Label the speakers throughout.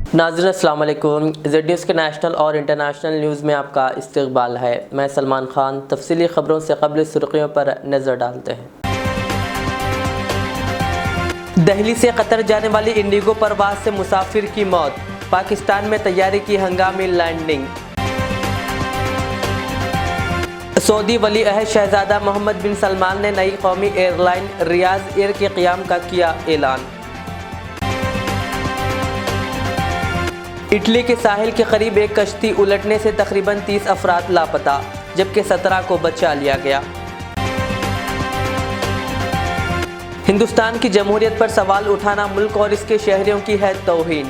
Speaker 1: नाज़रीन अस्सलाम वालेकुम। ज़ेड न्यूज़ के नेशनल और इंटरनेशनल न्यूज़ में आपका इस्तकबाल है। मैं सलमान खान। तफसीली ख़बरों से क़ब्ल सुर्ख़ियों पर नज़र डालते हैं। दिल्ली से कतर जाने वाली इंडिगो परवाज़ से मुसाफिर की मौत। पाकिस्तान में तैयारी की हंगामी लैंडिंग। सऊदी वली अहद शहज़ादा मोहम्मद बिन सलमान ने नई कौमी एयरलाइन रियाज एयर के क़याम का किया ऐलान। इटली के साहिल के करीब एक कश्ती उलटने से तकरीबन 30 अफराद लापता, जबकि 17 को बचा लिया गया। हिंदुस्तान की जमहूरियत पर सवाल उठाना मुल्क और इसके शहरियों की है तौहीन।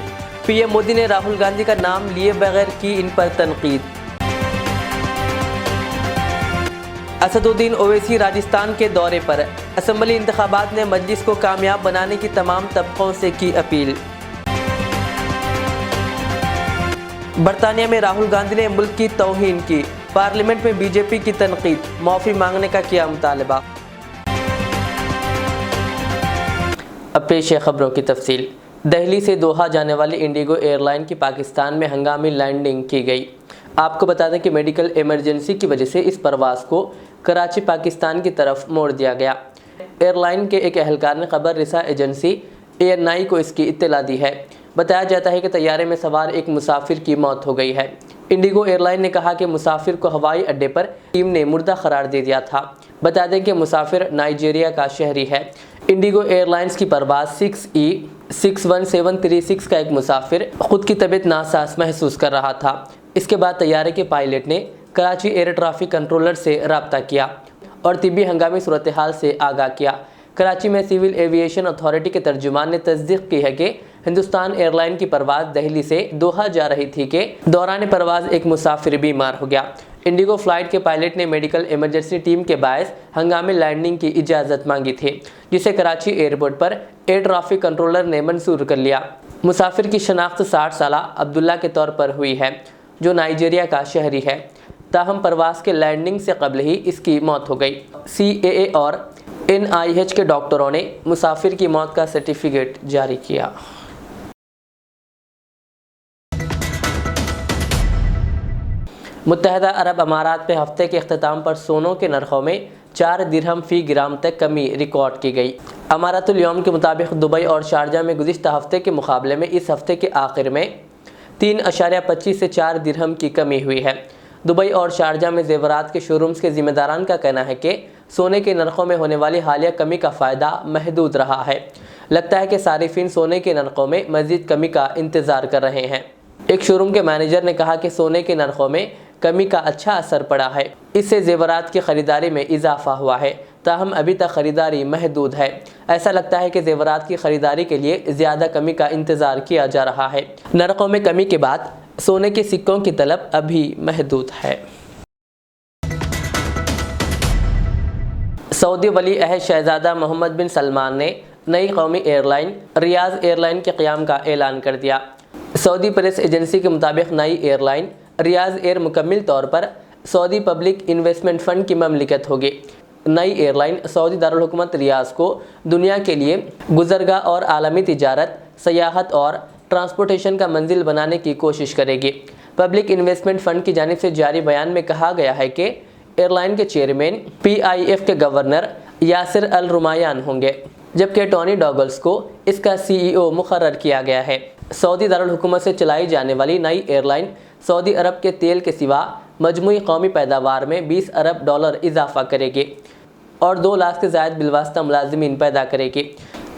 Speaker 1: पीएम मोदी ने राहुल गांधी का नाम लिए बगैर की इन पर तनकीद। असदुद्दीन ओवैसी राजस्थान के दौरे पर। असम्बली इंतखाबात ने मजलिस को कामयाब बनाने की तमाम तबकों से की अपील। बरतानिया में राहुल गांधी ने मुल्क की तौहीन की। पार्लियामेंट में बीजेपी की तनकीद। माफ़ी मांगने का किया मुतालबा। अब पेश है खबरों की तफसील। दिल्ली से दोहा जाने वाली इंडिगो एयरलाइन की पाकिस्तान में हंगामी लैंडिंग की गई। आपको बता दें कि मेडिकल इमरजेंसी की वजह से इस परवाज़ को कराची पाकिस्तान की तरफ मोड़ दिया गया। एयरलाइन के एक एहलकार ने खबर रिसा एजेंसी ANI को इसकी इत्तला दी है। बताया जाता है कि तैयारे में सवार एक मुसाफिर की मौत हो गई है। इंडिगो एयरलाइन ने कहा कि मुसाफिर को हवाई अड्डे पर टीम ने मुर्दा करार दे दिया था। बता दें कि मुसाफिर नाइजीरिया का शहरी है। इंडिगो एयरलाइंस की परवाज़ 6E61736 का एक मुसाफिर खुद की तबीयत नासाज महसूस कर रहा था। इसके बाद तैयारे के पायलट ने कराची एयर ट्रैफिक कंट्रोलर से रब्ता किया और तिब्बी हंगामी सूरत हाल से आगाह किया। कराची में सिविल एविएशन अथॉरिटी के तर्जुमान ने तस्दीक की है कि हिंदुस्तान एयरलाइन की परवाज़ दिल्ली से दोहा जा रही थी कि दौरान परवाज़ एक मुसाफिर बीमार हो गया। इंडिगो फ्लाइट के पायलट ने मेडिकल इमरजेंसी टीम के बायस हंगामी लैंडिंग की इजाज़त मांगी थी, जिसे कराची एयरपोर्ट पर एयर ट्रैफिक कंट्रोलर ने मंजूर कर लिया। मुसाफिर की शनाख्त 60 साला अब्दुल्ला के तौर पर हुई है, जो नाइजीरिया का शहरी है। ताहम परवाज़ के लैंडिंग से कबल ही इसकी मौत हो गई। CAA और NIH के डॉक्टरों ने मुसाफिर की मौत का सर्टिफिकेट जारी किया। मुत्तहदा अरब अमारात में हफ्ते के अख्ताम पर सोनों के नरखों में 4 दिरहम फ़ी ग्राम तक कमी रिकॉर्ड की गई। अमारातुल यौम के मुताबिक दुबई और शारजा में गुज़िश्ता हफ्ते के मुकाबले में इस हफ्ते के आखिर में 3.25 से 4 दिरहम की कमी हुई है। दुबई और शारजा में ज़ेवरात के शोरूम्स के ज़िम्मेदारान का कहना है कि सोने के नरखों में होने वाली हालिया कमी का फ़ायदा महदूद रहा है। लगता है कि सारिफिन सोने के नरखों में मज़ीद कमी का इंतज़ार कर रहे हैं। एक शोरूम के मैनेजर ने कहा कि सोने के नरखों में कमी का अच्छा असर पड़ा है। इससे ज़ेवरात की ख़रीदारी में इजाफा हुआ है, ताहम अभी तक ख़रीदारी महदूद है। ऐसा लगता है कि ज़ेवरात की ख़रीदारी के लिए ज़्यादा कमी का इंतज़ार किया जा रहा है। नरखों में कमी के बाद सोने के सिक्कों की तलब अभी महदूद है। सऊदी वली अहद शहज़ादा मोहम्मद बिन सलमान ने नई कौमी एयरलाइन रियाज एयरलाइन के क़याम का ऐलान कर दिया। सऊदी प्रेस एजेंसी के मुताबिक नई एयरलाइन रियाज एयर मुकम्मल तौर पर सऊदी पब्लिक इन्वेस्टमेंट फ़ंड की ममलिकत होगी। नई एयरलाइन सऊदी दारुल हुकूमत रियाज को दुनिया के लिए गुज़रगाह और आलमी तिजारत, सयाहत और ट्रांसपोर्टेशन का मंजिल बनाने की कोशिश करेगी। पब्लिक इन्वेस्टमेंट फ़ंड की जानिब से जारी बयान में कहा गया है कि एयरलाइन के चेयरमैन PIF के गवर्नर यासिर अल रुमायान होंगे, जबकि टोनी डॉगल्स को इसका CEO मुकर्रर किया गया है। सऊदी दारुल हुकूमत से चलाई जाने वाली नई एयरलाइन सऊदी अरब के तेल के सिवा मजमूई कौमी पैदावार में $20 अरब इजाफा करेगी और 2 लाख से ज़ायद बिलवास्ता मुलाजिमीन पैदा करेगी।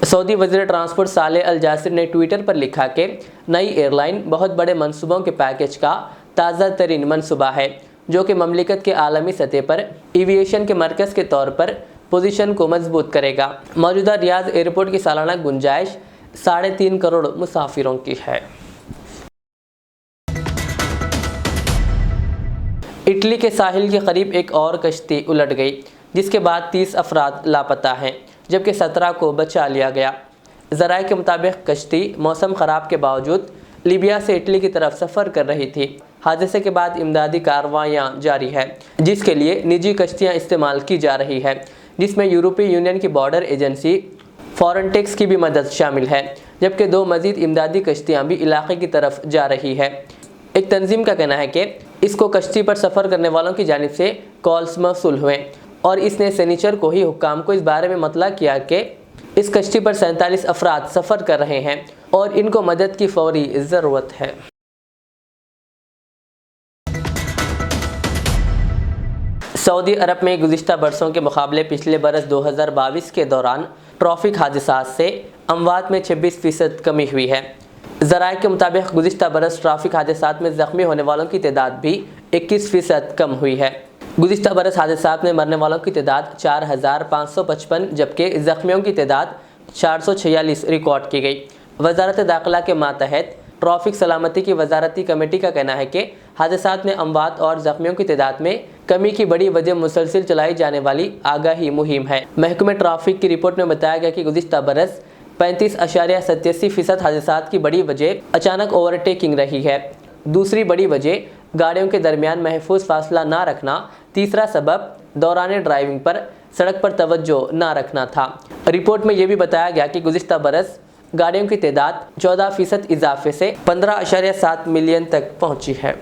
Speaker 1: सऊदी वज़ीर ट्रांसपोर्ट सालेह अल जासिर ने ट्विटर पर लिखा कि नई एयरलाइन बहुत बड़े मनसूबों के पैकेज का ताज़ा तरीन मनसूबा है, जो कि ममलिकत के आलमी सतह पर एविएशन के मरकज़ के तौर पर पोजीशन को मजबूत करेगा। मौजूदा रियाज एयरपोर्ट की सालाना गुंजाइश 3.5 करोड़ मुसाफिरों की है। इटली के साहिल के करीब एक और कश्ती उलट गई, जिसके बाद 30 अफराद लापता हैं, जबकि 17 को बचा लिया गया। ज़राए के मुताबिक कश्ती मौसम ख़राब के बावजूद लीबिया से इटली की तरफ सफ़र कर रही थी। हादसे के बाद इमदादी कार्रवाइयाँ जारी है, जिसके लिए निजी कश्तियाँ इस्तेमाल की जा रही है, जिसमें यूरोपीय यूनियन की बॉर्डर एजेंसी फॉरेंटिक्स की भी मदद शामिल है। जबकि 2 मजीद इमदादी कश्तियाँ भी इलाके की तरफ जा रही है। एक तंजीम का कहना है कि इसको कश्ती पर सफ़र करने वालों की जानिब से कॉल्स मौसूल हुए और इसने शनिचर को ही हुक्काम को इस बारे में मतला किया कि इस कश्ती पर 47 अफराद सफ़र कर रहे हैं और इनको मदद की फौरी ज़रूरत है। सऊदी अरब में गुज़िश्ता बरसों के मुकाबले पिछले बरस 2022 के दौरान ट्रैफिक हादसात से अमवात में 26% कमी हुई है। ज़राए के मुताबिक गुज़िश्ता बरस ट्रैफिक हादसात में ज़ख्मी होने वालों की तादाद भी 21% कम हुई है। गुज़िश्ता बरस हादसात में मरने वालों की तादाद 4555 जबकि ज़ख्मियों की तादाद 446 रिकॉर्ड की गई। वजारत दाखिला के मातहत ट्रैफिक सलामती की वजारती कमेटी का कहना है कि हादसात में अमवात और ज़ख्मियों की तादाद में कमी की बड़ी वजह मुसलसिल चलाई जाने वाली आगाही मुहिम है। महकमे ट्रैफिक की रिपोर्ट में बताया गया कि गुज़िश्ता बरस 35.87% हादसात की बड़ी वजह अचानक ओवरटेकिंग रही है। दूसरी बड़ी वजह गाड़ियों के दरमियान महफूज फासला ना रखना। तीसरा सबब दौरान ड्राइविंग पर सड़क पर तवज्जो ना रखना था। रिपोर्ट में यह भी बताया गया कि गुज़िश्ता बरस गाड़ियों की तादाद 14% इजाफे से 15.7 मिलियन तक पहुंची है।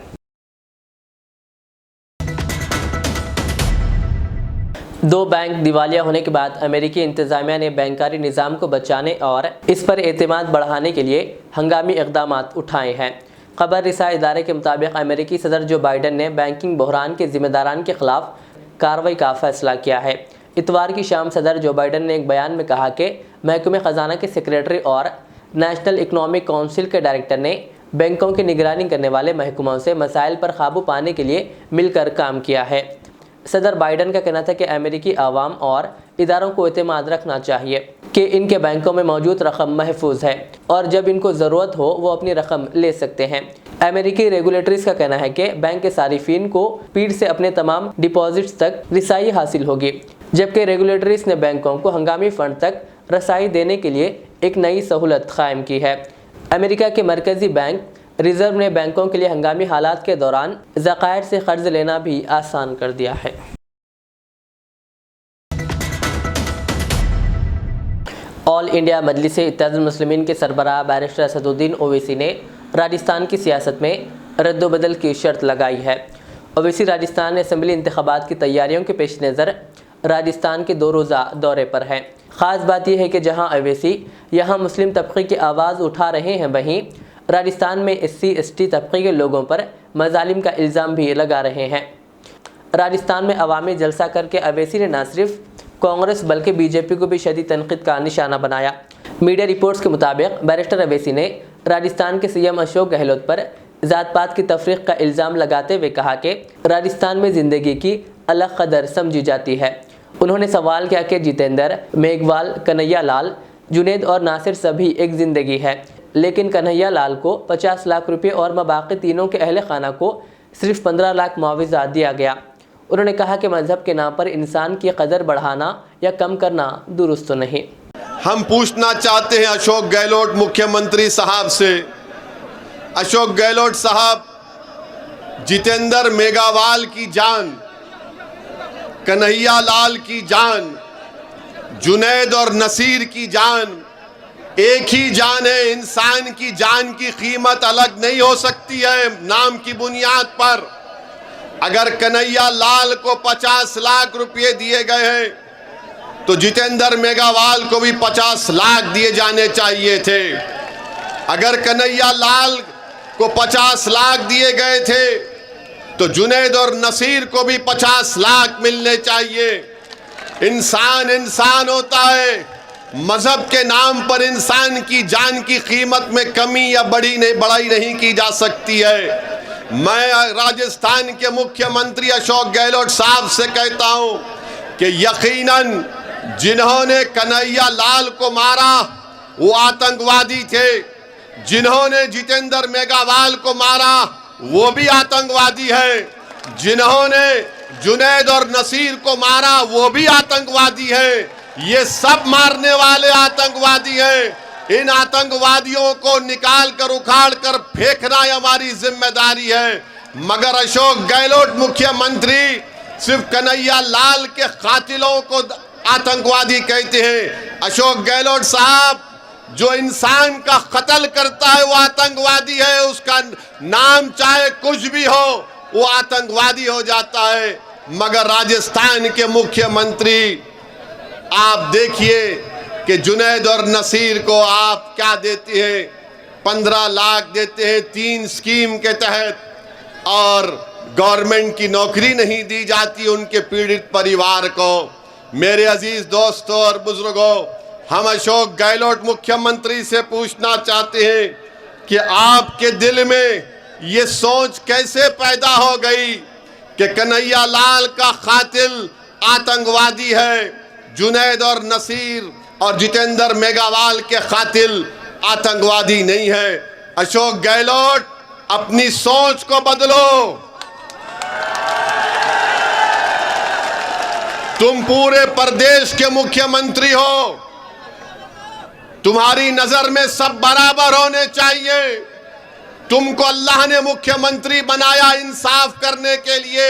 Speaker 1: दो बैंक दिवालिया होने के बाद अमेरिकी इंतजामिया ने बैंकारी निज़ाम को बचाने और इस पर एतमाद बढ़ाने के लिए हंगामी इक़दाम उठाए हैं। खबर रिसा इदारे के मुताबिक अमेरिकी सदर जो बाइडन ने बैंकिंग बहरान के ज़िम्मेदारान के ख़िलाफ़ कार्रवाई का फ़ैसला किया है। इतवार की शाम सदर जो बाइडन ने एक बयान में कहा कि महकमे ख़जाना के सेक्रेटरी और नेशनल इकनॉमिक काउंसिल के डायरेक्टर ने बैंकों की निगरानी करने वाले महकमों से मसाइल पर काबू पाने के लिए मिलकर काम किया है। सदर बाइडन का कहना था कि अमेरिकी आवाम और इदारों को एतमाद रखना चाहिए कि इनके बैंकों में मौजूद रकम महफूज है और जब इनको ज़रूरत हो वो अपनी रकम ले सकते हैं। अमेरिकी रेगुलेटरीज का कहना है कि बैंक के सारिफिन को पीठ से अपने तमाम डिपॉजिट्स तक रसाई हासिल होगी, जबकि रेगुलेटरीज ने बैंकों को हंगामी फ़ंड तक रसाई देने के लिए एक नई सहूलत कायम की है। अमेरिका के मरकज़ी बैंक रिज़र्व ने बैंकों के लिए हंगामी हालात के दौरान ज़कायर से कर्ज लेना भी आसान कर दिया है। ऑल इंडिया मजलिस इत्तेहादुल मुस्लिमीन के सरबराह बैरिस्टर असदुद्दीन ओवैसी ने राजस्थान की सियासत में रद्दोबदल की शर्त लगाई है। ओवैसी राजस्थान असम्बली इंतखाबात की तैयारियों के पेश नज़र राजस्थान के 2 रोज़ा दौरे पर हैं। ख़ास बात यह है कि जहां ओवैसी यहाँ मुस्लिम तबके की आवाज़ उठा रहे हैं, वहीं राजस्थान में SC/ST तबके के लोगों पर मजालिम का इल्ज़ाम भी लगा रहे हैं। राजस्थान में अवामी जलसा करके ओवैसी ने न सिर्फ कांग्रेस बल्कि बीजेपी को भी शदीद तनक़ीद का निशाना बनाया। मीडिया रिपोर्ट्स के मुताबिक बैरिस्टर ओवैसी ने राजस्थान के CM अशोक गहलोत पर ज़ात पात की तफरीक का इल्ज़ाम लगाते हुए कहा कि राजस्थान में ज़िंदगी की अलग कदर समझी जाती है। उन्होंने सवाल किया कि जितेंद्र, मेघवाल, कन्हैया लाल, जुनेद और नासिर सभी एक ज़िंदगी है, लेकिन कन्हैया लाल को 50 लाख रुपये और मबाक़ी तीनों के अहल खाना को सिर्फ 15 लाख मुआवजा दिया गया। उन्होंने कहा कि मजहब के नाम पर इंसान की कदर बढ़ाना या कम करना दुरुस्त नहीं।
Speaker 2: हम पूछना चाहते हैं अशोक गहलोत मुख्यमंत्री साहब से, अशोक गहलोत साहब, जितेंद्र मेघवाल की जान, कन्हैया लाल की जान, जुनैद और नसीर की जान एक ही जान है। इंसान की जान की कीमत अलग नहीं हो सकती है नाम की बुनियाद पर। अगर कन्हैया लाल को 50 लाख रुपए दिए गए हैं तो जितेंद्र मेघवाल को भी 50 लाख दिए जाने चाहिए थे। अगर कन्हैया लाल को 50 लाख दिए गए थे तो जुनैद और नसीर को भी 50 लाख मिलने चाहिए। इंसान इंसान होता है, मजहब के नाम पर इंसान की जान की कीमत में कमी या बढ़ाई नहीं की जा सकती है। मैं राजस्थान के मुख्यमंत्री अशोक गहलोत साहब से कहता हूं कि यकीनन जिन्होंने कन्हैया लाल को मारा वो आतंकवादी थे, जिन्होंने जितेंद्र मेघवाल को मारा वो भी आतंकवादी है, जिन्होंने जुनैद और नसीर को मारा वो भी आतंकवादी है। ये सब मारने वाले आतंकवादी हैं। इन आतंकवादियों को निकाल कर उखाड़ कर फेंकना हमारी जिम्मेदारी है। मगर अशोक गहलोत मुख्यमंत्री सिर्फ कन्हैया लाल के कातिलों को आतंकवादी कहते हैं। अशोक गहलोत साहब, जो इंसान का कत्ल करता है वो आतंकवादी है, उसका नाम चाहे कुछ भी हो वो आतंकवादी हो जाता है। मगर राजस्थान के मुख्यमंत्री आप देखिए कि जुनैद और नसीर को आप क्या देते हैं, 15 लाख देते हैं 3 स्कीम के तहत, और गवर्नमेंट की नौकरी नहीं दी जाती उनके पीड़ित परिवार को। मेरे अजीज दोस्तों और बुजुर्गों, हम अशोक गहलोत मुख्यमंत्री से पूछना चाहते हैं कि आपके दिल में ये सोच कैसे पैदा हो गई कि कन्हैया लाल का कातिल आतंकवादी है, जुनैद और नसीर और जितेंद्र मेघवाल के कातिल आतंकवादी नहीं है। अशोक गहलोत, अपनी सोच को बदलो। तुम पूरे प्रदेश के मुख्यमंत्री हो, तुम्हारी नजर में सब बराबर होने चाहिए। तुमको अल्लाह ने मुख्यमंत्री बनाया इंसाफ करने के लिए,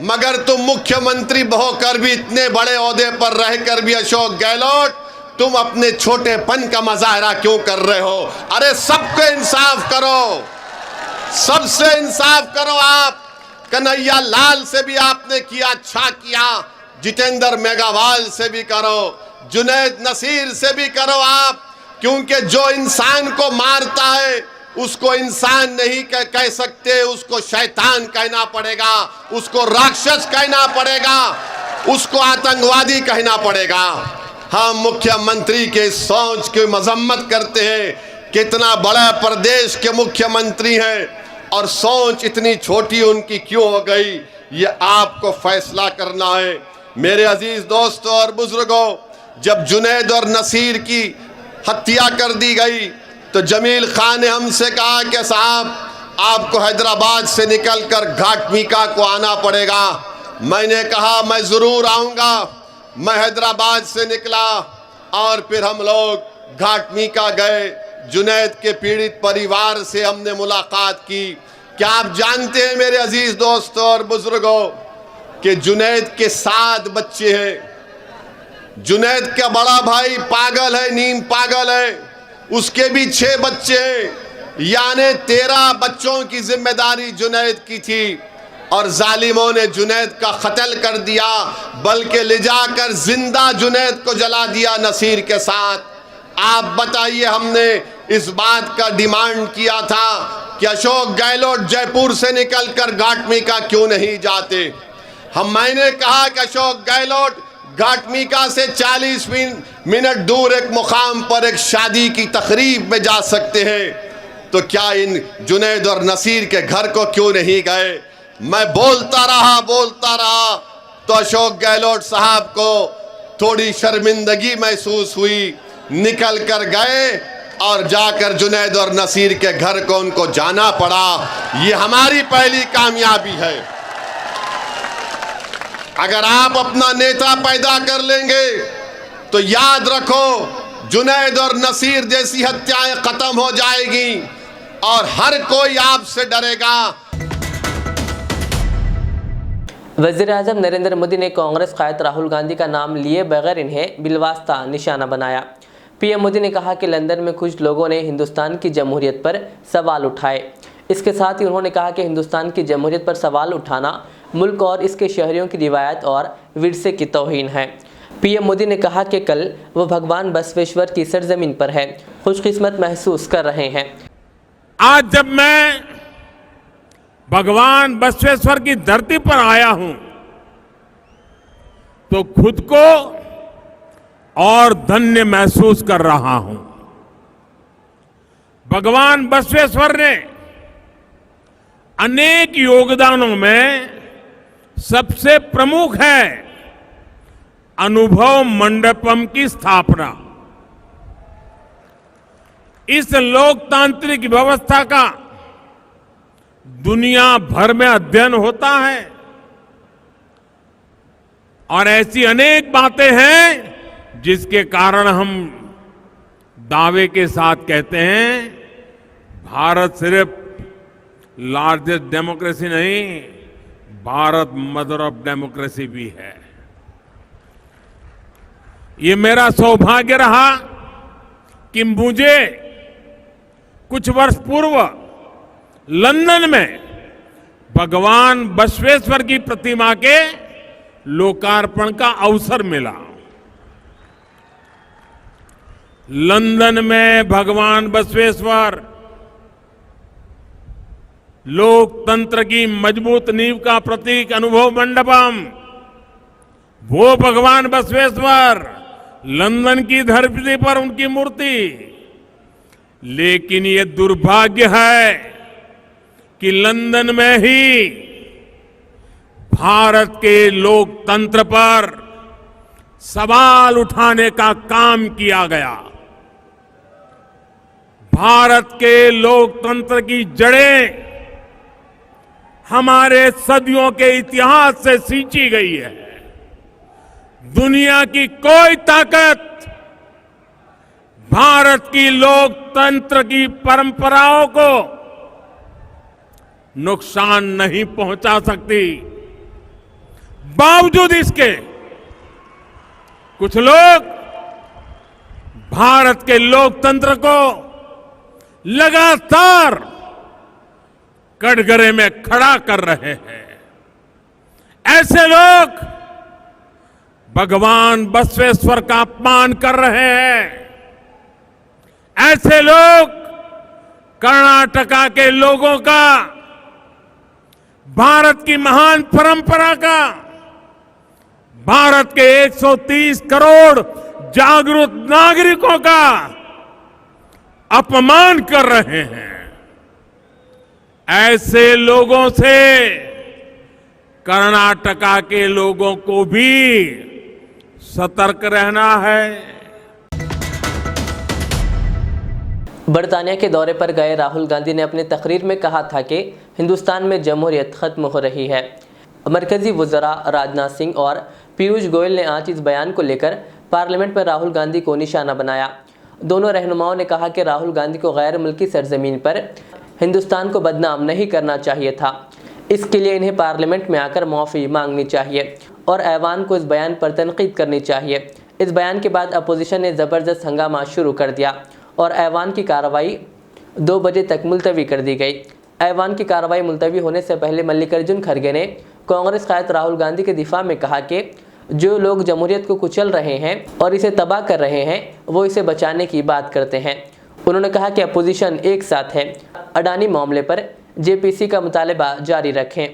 Speaker 2: मगर तुम मुख्यमंत्री होकर भी इतने बड़े ओहदे पर रहकर भी अशोक गहलोत तुम अपने छोटेपन का मुजाहरा क्यों कर रहे हो? अरे सबको इंसाफ करो, सबसे इंसाफ करो। आप कन्हैया लाल से भी आपने किया, अच्छा किया, जितेंद्र मेघवाल से भी करो, जुनैद नसीर से भी करो आप, क्योंकि जो इंसान को मारता है उसको इंसान नहीं कह सकते, उसको शैतान कहना पड़ेगा, उसको राक्षस कहना पड़ेगा, उसको आतंकवादी कहना पड़ेगा। हम मुख्यमंत्री के सोच की मजम्मत करते हैं। कितना बड़ा प्रदेश के मुख्यमंत्री हैं और सोच इतनी छोटी उनकी क्यों हो गई, ये आपको फैसला करना है। मेरे अजीज दोस्तों और बुजुर्गों, जब जुनैद और नसीर की हत्या कर दी गई तो जमील खान ने हमसे कहा कि साहब आपको हैदराबाद से निकलकर घाटमीका को आना पड़ेगा। मैंने कहा मैं ज़रूर आऊँगा। मैं हैदराबाद से निकला और फिर हम लोग घाटमीका गए। जुनैद के पीड़ित परिवार से हमने मुलाकात की। क्या आप जानते हैं मेरे अजीज दोस्तों और बुजुर्गों कि जुनैद के 7 बच्चे हैं। जुनैद का बड़ा भाई पागल है, नीम पागल है, उसके भी 6 बच्चे हैं, यानी 13 बच्चों की जिम्मेदारी जुनैद की थी। और जालिमों ने जुनैद का कत्ल कर दिया, बल्कि ले जाकर जिंदा जुनैद को जला दिया नसीर के साथ। आप बताइए, हमने इस बात का डिमांड किया था कि अशोक गहलोत जयपुर से निकलकर घाटमीका क्यों नहीं जाते। मैंने कहा कि अशोक गहलोत घाटमीका से 40 मिनट दूर एक मुकाम पर एक शादी की तकरीब में जा सकते हैं, तो क्या इन जुनैद और नसीर के घर को क्यों नहीं गए? मैं बोलता रहा तो अशोक गहलोत साहब को थोड़ी शर्मिंदगी महसूस हुई, निकल कर गए और जाकर जुनैद और नसीर के घर को उनको जाना पड़ा। ये हमारी पहली कामयाबी है। अगर आप अपना नेता पैदा कर लेंगे तो याद रखो, जुनैद और नसीर जैसी हत्याएं खत्म हो जाएगी और हर कोई आपसे डरेगा।
Speaker 1: वज़ीर-ए-आज़म नरेंद्र मोदी ने कांग्रेस कायद राहुल गांधी का नाम लिए बगैर इन्हें बिलवास्ता निशाना बनाया। पीएम मोदी ने कहा कि लंदन में कुछ लोगों ने हिंदुस्तान की जमहूरियत पर सवाल उठाए। इसके साथ ही उन्होंने कहा कि हिंदुस्तान की जमहूरियत पर सवाल उठाना मुल्क और इसके शहरियों की रिवायत और विरसे की तौहीन है। पीएम मोदी ने कहा कि कल वो भगवान बसवेश्वर की सरजमीन पर है, खुशकिस्मत महसूस कर रहे हैं।
Speaker 3: आज जब मैं भगवान बसवेश्वर की धरती पर आया हूं तो खुद को और धन्य महसूस कर रहा हूं। भगवान बसवेश्वर ने अनेक योगदानों में सबसे प्रमुख है अनुभव मंडपम की स्थापना। इस लोकतांत्रिक व्यवस्था का दुनिया भर में अध्ययन होता है और ऐसी अनेक बातें हैं जिसके कारण हम दावे के साथ कहते हैं भारत सिर्फ लार्जेस्ट डेमोक्रेसी नहीं, भारत मदर ऑफ डेमोक्रेसी भी है। ये मेरा सौभाग्य रहा कि मुझे कुछ वर्ष पूर्व लंदन में भगवान बसवेश्वर की प्रतिमा के लोकार्पण का अवसर मिला। लंदन में भगवान बसवेश्वर लोकतंत्र की मजबूत नींव का प्रतीक अनुभव मंडपम, वो भगवान बसवेश्वर, लंदन की धरती पर उनकी मूर्ति। लेकिन ये दुर्भाग्य है कि लंदन में ही भारत के लोकतंत्र पर सवाल उठाने का काम किया गया। भारत के लोकतंत्र की जड़ें हमारे सदियों के इतिहास से सींची गई है। दुनिया की कोई ताकत भारत की लोकतंत्र की परंपराओं को नुकसान नहीं पहुंचा सकती। बावजूद इसके कुछ लोग भारत के लोकतंत्र को लगातार कटघरे में खड़ा कर रहे हैं। ऐसे लोग भगवान बसवेश्वर का अपमान कर रहे हैं। ऐसे लोग कर्नाटका के लोगों का, भारत की महान परंपरा का, भारत के 130 करोड़ जागरूक नागरिकों का अपमान कर रहे हैं। ऐसे लोगों से कर्नाटका के लोगों को भी सतर्क रहना है।
Speaker 1: बरतानिया के दौरे पर गए राहुल गांधी ने अपनी तकरीर में कहा था कि हिंदुस्तान में जमहूरियत खत्म हो रही है। मरकजी वज़रा राजनाथ सिंह और पीयूष गोयल ने आज इस बयान को लेकर पार्लियामेंट में राहुल गांधी को निशाना बनाया। दोनों रहनुमाओं ने कहा कि राहुल गांधी को गैर मुल्की सरजमीन पर हिंदुस्तान को बदनाम नहीं करना चाहिए था। इसके लिए इन्हें पार्लियामेंट में आकर माफ़ी मांगनी चाहिए और ऐवान को इस बयान पर तनकीद करनी चाहिए। इस बयान के बाद अपोजिशन ने ज़बरदस्त हंगामा शुरू कर दिया और ऐवान की कार्रवाई 2 बजे तक मुलतवी कर दी गई। ऐवान की कार्रवाई मुलतवी होने से पहले मल्लिकार्जुन खड़गे ने कांग्रेस कायद राहुल गांधी के दिफा में कहा कि जो लोग जमहूरियत को कुचल रहे हैं और इसे तबाह कर रहे हैं वो इसे बचाने की बात करते हैं। उन्होंने कहा कि अपोजिशन एक साथ है, अडानी मामले पर जेपीसी का मुतालबा जारी रखें।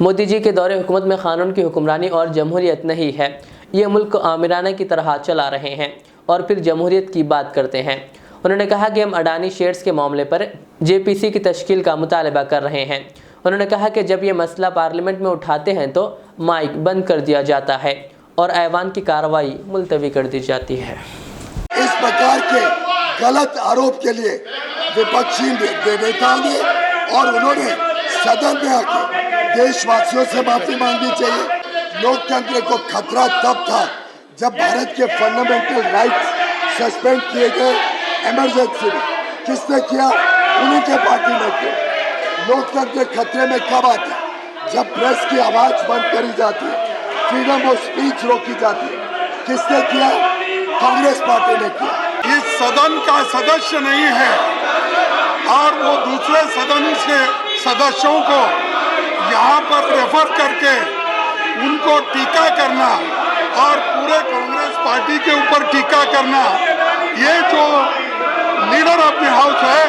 Speaker 1: मोदी जी के दौरे हुकूमत में कानून की हुक्मरानी और जमहूरियत नहीं है। ये मुल्क को आमिराना की तरह चला रहे हैं और फिर जमहूरियत की बात करते हैं। उन्होंने कहा कि हम अडानी शेयर्स के मामले पर जेपीसी की तश्कील का मुतालबा कर रहे हैं। उन्होंने कहा कि जब ये मसला पार्लियामेंट में उठाते हैं तो माइक बंद कर दिया जाता है और ऐवान की कार्रवाई मुलतवी कर दी जाती है।
Speaker 4: इस प्रकार के गलत आरोप के लिए विपक्षी नेताओं ने और उन्होंने सदन में आके देशवासियों से माफी मांगनी चाहिए। लोकतंत्र को खतरा तब था जब भारत के फंडामेंटल राइट्स सस्पेंड किए गए। इमरजेंसी में किसने किया? उन्हीं के पार्टी ने किया। लोकतंत्र खतरे में कब आता है? जब प्रेस की आवाज बंद करी जाती है, फ्रीडम ऑफ स्पीच रोकी जाती है। किसने किया? कांग्रेस पार्टी ने किया।
Speaker 5: इस सदन का सदस्य नहीं है और वो दूसरे सदन से सदस्यों को यहाँ पर रेफर करके उनको टीका करना और पूरे कांग्रेस पार्टी के ऊपर टीका करना, ये जो लीडर ऑफ द हाउस है,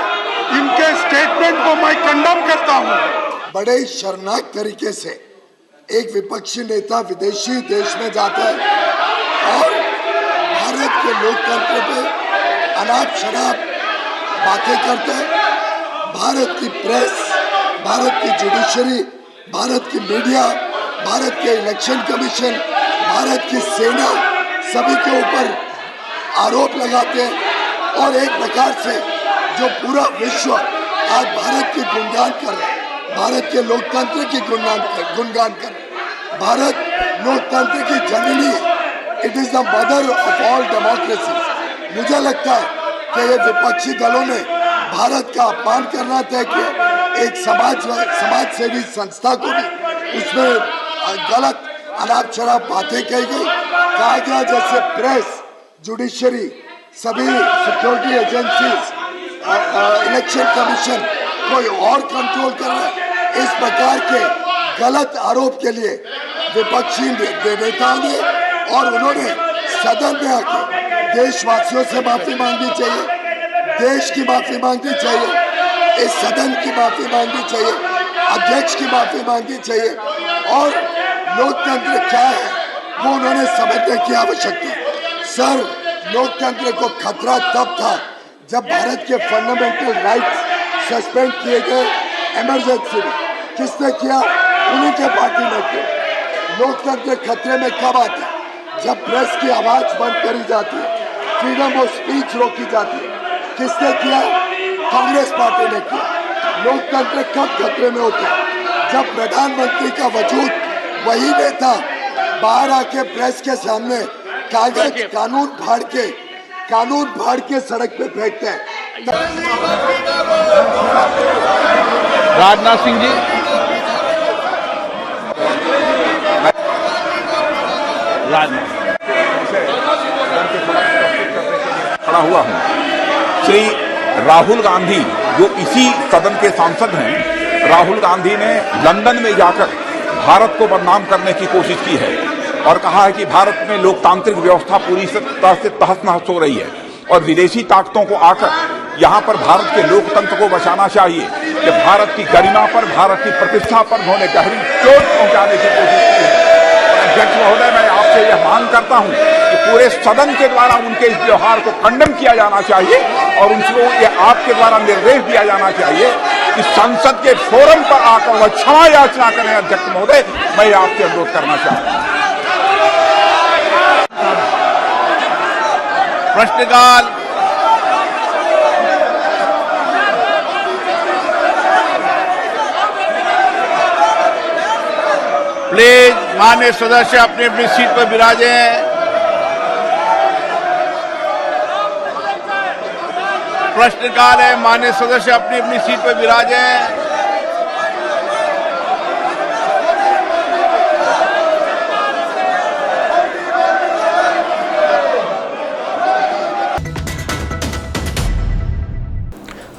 Speaker 5: इनके स्टेटमेंट को मैं कंडेम करता हूँ।
Speaker 4: बड़े शर्मनाक तरीके से एक विपक्षी नेता विदेशी देश में जाता है और भारत के लोकतंत्र पे अनाप शनाप बातें करते हैं। भारत की प्रेस, भारत की जुडिशरी, भारत की मीडिया, भारत के इलेक्शन कमीशन, भारत की सेना सभी के ऊपर आरोप लगाते हैं और एक प्रकार से जो पूरा विश्व आज भारत की गुणगान कर रहा है, भारत के लोकतंत्र की गुणगान कर रहा है। भारत लोकतंत्र की जननी है। It is the mother of all democracy. मुझे लगता है कि ये विपक्षी दलों ने भारत का अपमान करना तय किया। एक समाज सेवी संस्था को भी उसमें गलत अनाप शनाप बातें कही गई। कहा गया जैसे प्रेस, जुडिशरी सभी सिक्योरिटी एजेंसीज, इलेक्शन कमीशन कोई और कंट्रोल कर रहा है। इस प्रकार के गलत आरोप के लिए विपक्षी नेताओं ने और उन्होंने सदन में आके देशवासियों से माफी मांगनी चाहिए, देश की माफी मांगनी चाहिए, इस सदन की माफी मांगनी चाहिए, अध्यक्ष की माफी मांगनी चाहिए और लोकतंत्र क्या है वो उन्होंने समझने की आवश्यकता है। सर, लोकतंत्र को खतरा तब था जब भारत के फंडामेंटल राइट्स सस्पेंड किए गए इमरजेंसी में। किसने किया? उन्हीं के पार्टी ने किया। लोकतंत्र खतरे में कब आता है? जब प्रेस की आवाज बंद करी जाती है, फ्रीडम ऑफ स्पीच रोकी जाती है। किसने किया? कांग्रेस पार्टी ने किया। लोकतंत्र कब खतरे में होता है? जब प्रधानमंत्री का वजूद वही नेता बाहर आके प्रेस के सामने कागज कानून फाड़ के सड़क पे फेंकते हैं।
Speaker 6: राजनाथ सिंह जी,
Speaker 7: खड़ा हुआ हूं। श्री राहुल गांधी जो इसी सदन के सांसद हैं, राहुल गांधी ने लंदन में जाकर भारत को बदनाम करने की कोशिश की है और कहा है कि भारत में लोकतांत्रिक व्यवस्था पूरी तरह से तहस नहस हो रही है और विदेशी ताकतों को आकर यहाँ पर भारत के लोकतंत्र को बचाना चाहिए। कि भारत की गरिमा पर, भारत की प्रतिष्ठा पर उन्होंने गहरी चोट पहुंचाने की कोशिश की है। अध्यक्ष महोदय, मैं आपसे यह मांग करता हूं कि पूरे सदन के द्वारा उनके इस व्यवहार को खंडन किया जाना चाहिए और उनको ये आपके द्वारा निर्देश दिया जाना चाहिए कि संसद के फोरम पर आकर वह क्षमा याचना करें। अध्यक्ष महोदय, मैं आपसे अनुरोध करना चाहता हूं।
Speaker 6: प्रश्नकाल। प्लीज माननीय सदस्य अपनी अपनी सीट पर विराजें। प्रश्नकाल है, माननीय सदस्य अपनी अपनी सीट पर विराजें।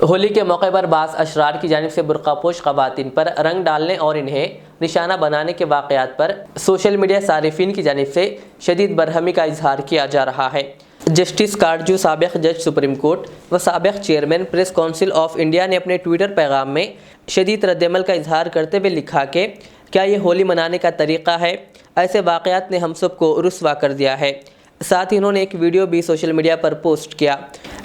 Speaker 1: होली के मौके पर बास अशरार की जानिब से बुर्कापोश ख़वातीन पर रंग डालने और इन्हें निशाना बनाने के वाक़यात पर सोशल मीडिया सारिफीन की जानिब से शदीद बरहमी का इजहार किया जा रहा है। जस्टिस काटजू, साबिक़ जज सुप्रीम कोर्ट व साबिक़ chairman press council of India ने अपने ट्विटर पैगाम में शदीद रद्दअमल का इजहार करते हुए लिखा कि क्या ये होली मनाने का तरीक़ा है? ऐसे वाक़यात ने हम सब को रुस्वा कर दिया है। साथ ही उन्होंने एक वीडियो भी सोशल मीडिया पर पोस्ट किया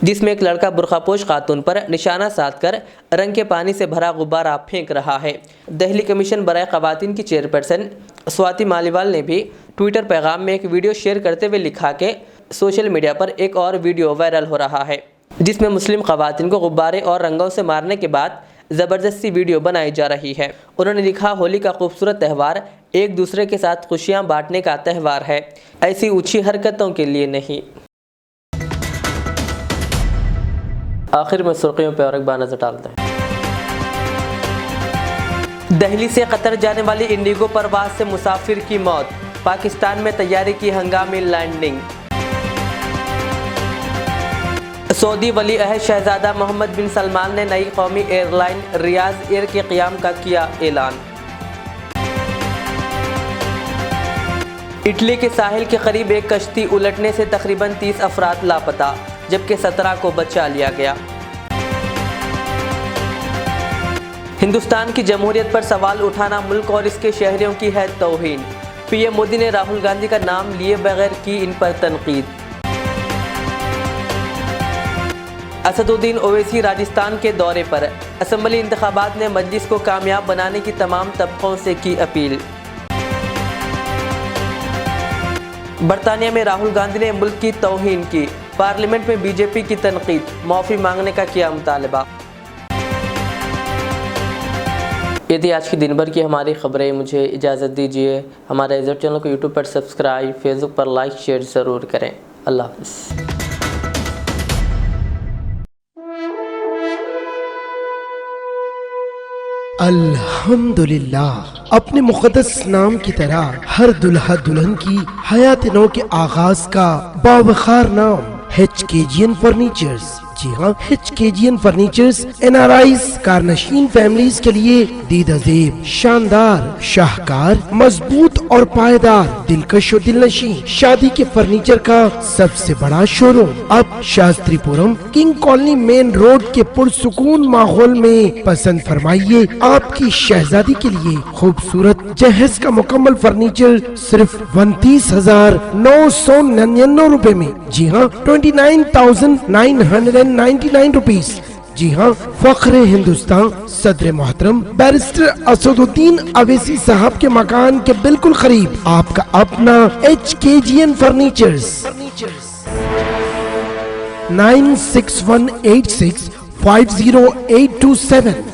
Speaker 1: जिसमें एक लड़का बुर्कापोश खातून पर निशाना साधकर रंग के पानी से भरा गुब्बारा फेंक रहा है। दिल्ली कमीशन बराए ख़वातीन की चेयरपर्सन स्वाति मालीवाल ने भी ट्विटर पैगाम में एक वीडियो शेयर करते हुए लिखा कि सोशल मीडिया पर एक और वीडियो वायरल हो रहा है जिसमें मुस्लिम ख़वातीन को गुब्बारे और रंगों से मारने के बाद ज़बरदस्ती वीडियो बनाई जा रही है। उन्होंने लिखा, होली का खूबसूरत त्यौहार एक दूसरे के साथ खुशियाँ बांटने का त्यौहार है, ऐसी ऊंची हरकतों के लिए नहीं। आखिर में सुर्खियों पर और एक बार नजर डालते हैं। दिल्ली से कतर जाने वाली इंडिगो परवाज से मुसाफिर की मौत, पाकिस्तान में तैयारी की हंगामी लैंडिंग। सऊदी वली अहद शहजादा मोहम्मद बिन सलमान ने नई कौमी एयरलाइन रियाज एयर के क़याम का किया ऐलान। इटली के साहिल के करीब एक कश्ती उलटने से तकरीबन 30 अफराद लापता, जबकि 17 को बचा लिया गया। हिंदुस्तान की जमहूरियत पर सवाल उठाना मुल्क और इसके शहरियों की है तौहीन। पीएम मोदी ने राहुल गांधी का नाम लिए बगैर की इन पर तनकीद। असदुद्दीन ओवैसी राजस्थान के दौरे पर, असेंबली इंतखाबात ने मजलिस को कामयाब बनाने की तमाम तबकों से की अपील। बरतानिया में राहुल गांधी ने मुल्क की तौहीन की, पार्लियामेंट में बीजेपी की तनकीद, माफ़ी मांगने का किया मुतालबा। ये थी आज की दिन भर की हमारी खबरें। मुझे इजाज़त दीजिए। हमारे इज़्ज़त चैनल को यूट्यूब पर सब्सक्राइब, फेसबुक पर लाइक शेयर ज़रूर करें। अल्लाह हाफ़िज़।
Speaker 8: अल्हम्दुलिल्लाह, अपने मुक़द्दस नाम की तरह हर दुल्हा दुल्हन की हयात नौ के आगाज का बावखार नाम HKGN फर्नीचर्स। जी हाँ, HKGN फर्नीचर्स NRIs कारनशीन फैमिलीज के लिए दीदाजेब, शानदार, शाहकार, मजबूत और पायदार, दिलकश और दिलनशी शादी के फर्नीचर का सबसे बड़ा शोरूम अब Shastripuram king colony main road के पुरसुकून माहौल में। पसंद फरमाइए आपकी शहजादी के लिए खूबसूरत जहेज का मुकम्मल फर्नीचर सिर्फ 29,999 रुपए में। जी हाँ, 29,999 रुपीज। जी हाँ, फख्रे हिंदुस्तान सदर मोहतरम बैरिस्टर असदुद्दीन अवैसी साहब के मकान के बिल्कुल करीब आपका अपना HKGN फर्नीचर्स। 9618650827